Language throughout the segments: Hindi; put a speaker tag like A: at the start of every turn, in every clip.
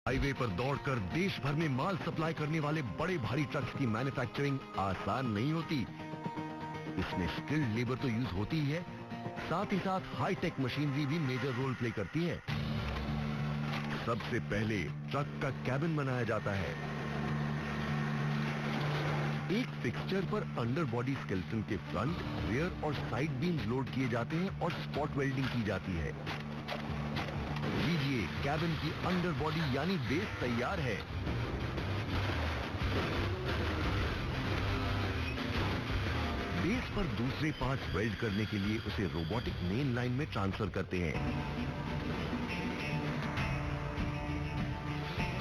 A: हाईवे पर दौड़कर देश भर में माल सप्लाई करने वाले बड़े भारी ट्रक्स की मैन्युफैक्चरिंग आसान नहीं होती। इसमें स्किल्ड लेबर तो यूज होती ही है, साथ ही साथ हाईटेक मशीनरी भी मेजर रोल प्ले करती है। सबसे पहले ट्रक का कैबिन बनाया जाता है। एक फिक्सचर पर अंडर बॉडी स्केलेटन के फ्रंट, रियर और साइड बीम्स लोड किए जाते हैं और स्पॉट वेल्डिंग की जाती है। लीजिए, कैबिन की अंडर बॉडी यानी बेस तैयार है। बेस पर दूसरे पार्ट्स वेल्ड करने के लिए उसे रोबोटिक मेन लाइन में ट्रांसफर करते हैं,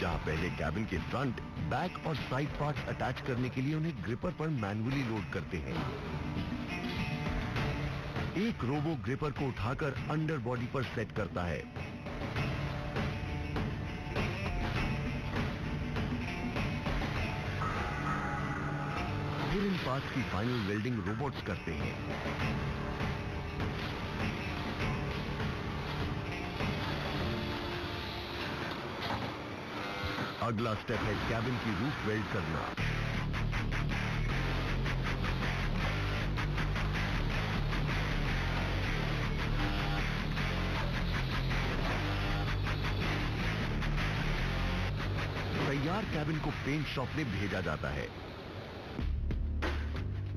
A: जहां पहले कैबिन के फ्रंट, बैक और साइड पार्ट्स अटैच करने के लिए उन्हें ग्रिपर पर मैन्युअली लोड करते हैं। एक रोबो ग्रिपर को उठाकर अंडर बॉडी पर सेट करता है। फिर इन पार्ट्स की फाइनल वेल्डिंग रोबोट्स करते हैं। अगला स्टेप है कैबिन की रूफ वेल्ड करना। तैयार कैबिन को पेंट शॉप में भेजा जाता है,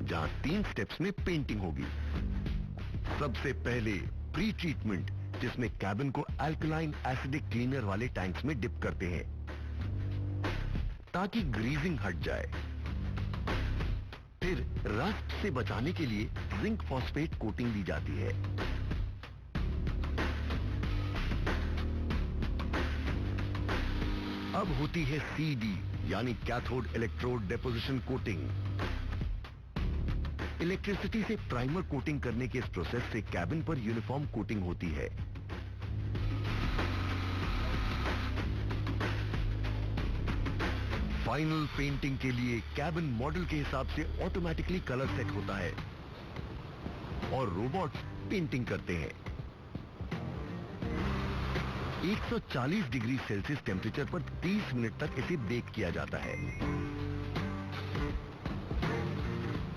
A: जहां 3 स्टेप्स में पेंटिंग होगी। सबसे पहले प्री ट्रीटमेंट, जिसमें कैबिन को अल्कलाइन एसिडिक क्लीनर वाले टैंक्स में डिप करते हैं ताकि ग्रीजिंग हट जाए। फिर रस्ट से बचाने के लिए जिंक फॉस्फेट कोटिंग दी जाती है। अब होती है CD यानी cathode electrode deposition coating. Electricity से प्राइमर कोटिंग करने के इस प्रोसेस से कैबिन पर यूनिफॉर्म कोटिंग होती है। फाइनल पेंटिंग के लिए कैबिन मॉडल के हिसाब से ऑटोमेटिकली कलर सेट होता है और रोबोट्स पेंटिंग करते हैं। 140 डिग्री सेल्सियस टेम्परेचर पर 30 मिनट तक इसे बेक किया जाता है।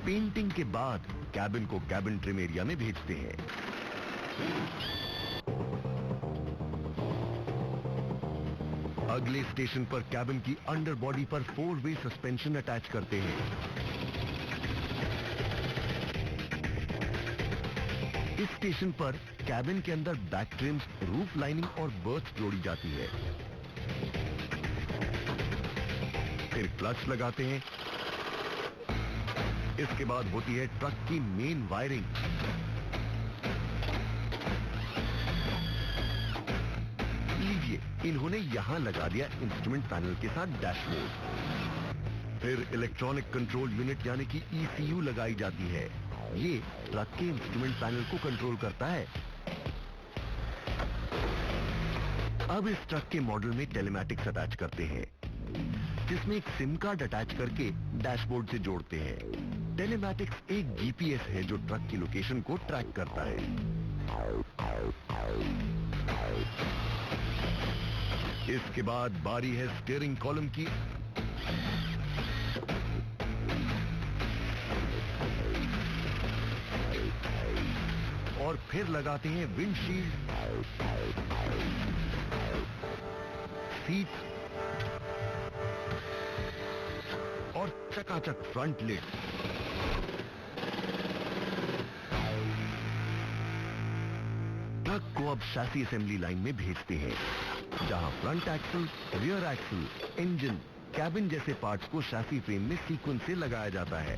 A: पेंटिंग के बाद कैबिन को कैबिन ट्रिम एरिया में भेजते हैं। अगले स्टेशन पर कैबिन की अंडर बॉडी पर 4-वे सस्पेंशन अटैच करते हैं। इस स्टेशन पर कैबिन के अंदर बैक ट्रिम्स, रूफ लाइनिंग और बर्थ जोड़ी जाती है। फिर क्लच लगाते हैं। इसके बाद होती है ट्रक की मेन वायरिंग। लीजिए, इन्होंने यहां लगा दिया इंस्ट्रूमेंट पैनल के साथ डैशबोर्ड। फिर इलेक्ट्रॉनिक कंट्रोल यूनिट यानी कि ECU लगाई जाती है। ये ट्रक के इंस्ट्रूमेंट पैनल को कंट्रोल करता है। अब इस ट्रक के मॉडल में टेलीमैटिक्स अटैच करते हैं, जिसमें एक सिम कार्ड अटैच करके डैशबोर्ड से जोड़ते हैं। टेलीमैटिक्स एक GPS है जो ट्रक की लोकेशन को ट्रैक करता है। इसके बाद बारी है स्टीयरिंग कॉलम की। और फिर लगाते हैं विंडशील्ड, सीट और चकाचक फ्रंट लिड। ट्रक को अब शैसी असेंबली लाइन में भेजते हैं, जहां front axle, rear axle, engine, cabin जैसे पार्ट्स को शैसी फ्रेम में सीक्वेंस से लगाया जाता है।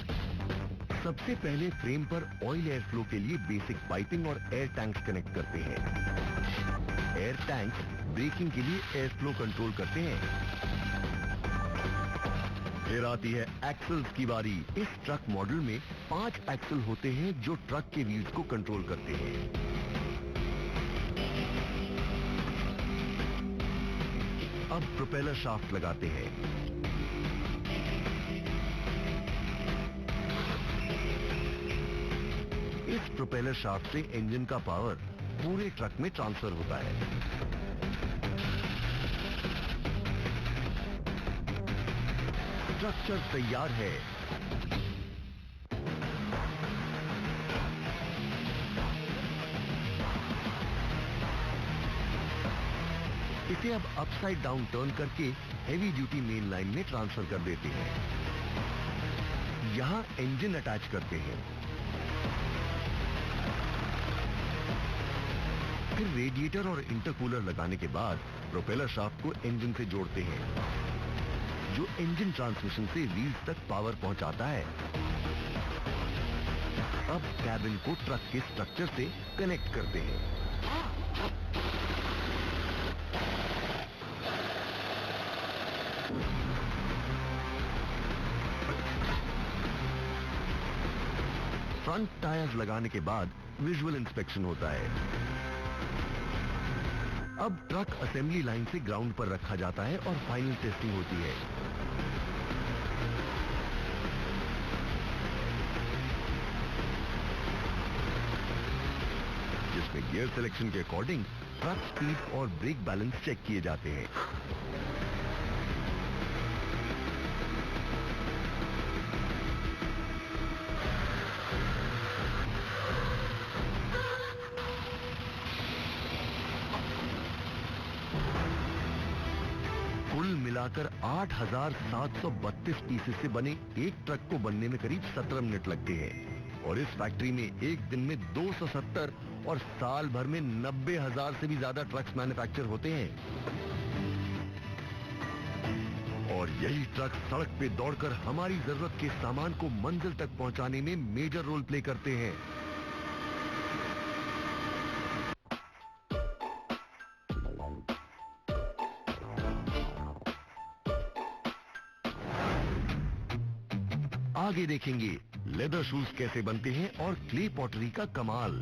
A: सबसे पहले फ्रेम पर ऑयल एयर फ्लो के लिए बेसिक पाइपिंग और एयर टैंक्स कनेक्ट करते हैं। एयर टैंक्स ब्रेकिंग के लिए एयर फ्लो कंट्रोल करते हैं। फिर आती है एक्सल्स की बारी। इस ट्रक मॉडल में 5 एक्सल होते हैं जो ट्रक के व्हील्स को कंट्रोल करते हैं। अब प्रोपेलर शाफ्ट लगाते हैं। इस प्रोपेलर शाफ्ट से इंजन का पावर पूरे ट्रक में ट्रांसफर होता है। स्ट्रक्चर तैयार है। इसे अब अपसाइड डाउन टर्न करके हेवी ड्यूटी मेन लाइन में ट्रांसफर कर देते हैं। यहां इंजन अटैच करते हैं, फिर रेडिएटर और इंटरकूलर लगाने के बाद प्रोपेलर शाफ्ट को इंजन से जोड़ते हैं, जो इंजन ट्रांसमिशन से व्हील्स तक पावर पहुंचाता है। अब कैबिन को ट्रक के स्ट्रक्चर से कनेक्ट करते हैं। फ्रंट टायर्स लगाने के बाद विजुअल इंस्पेक्शन होता है। अब ट्रक असेंबली लाइन से ग्राउंड पर रखा जाता है और फाइनल टेस्टिंग होती है। जिसमें गियर सिलेक्शन के अकॉर्डिंग ट्रक स्पीड और ब्रेक बैलेंस चेक किए जाते हैं। कुल मिलाकर 8,732 पीसेस से बने एक ट्रक को बनने में करीब 17 मिनट लगते हैं और इस फैक्ट्री में एक दिन में 270 और साल भर में 90,000 से भी ज्यादा ट्रक्स मैन्युफैक्चर होते हैं। और यही ट्रक सड़क पे दौड़कर हमारी जरूरत के सामान को मंजिल तक पहुंचाने में मेजर रोल प्ले करते हैं। आगे देखेंगे लेदर शूज कैसे बनते हैं और क्ले पॉटरी का कमाल।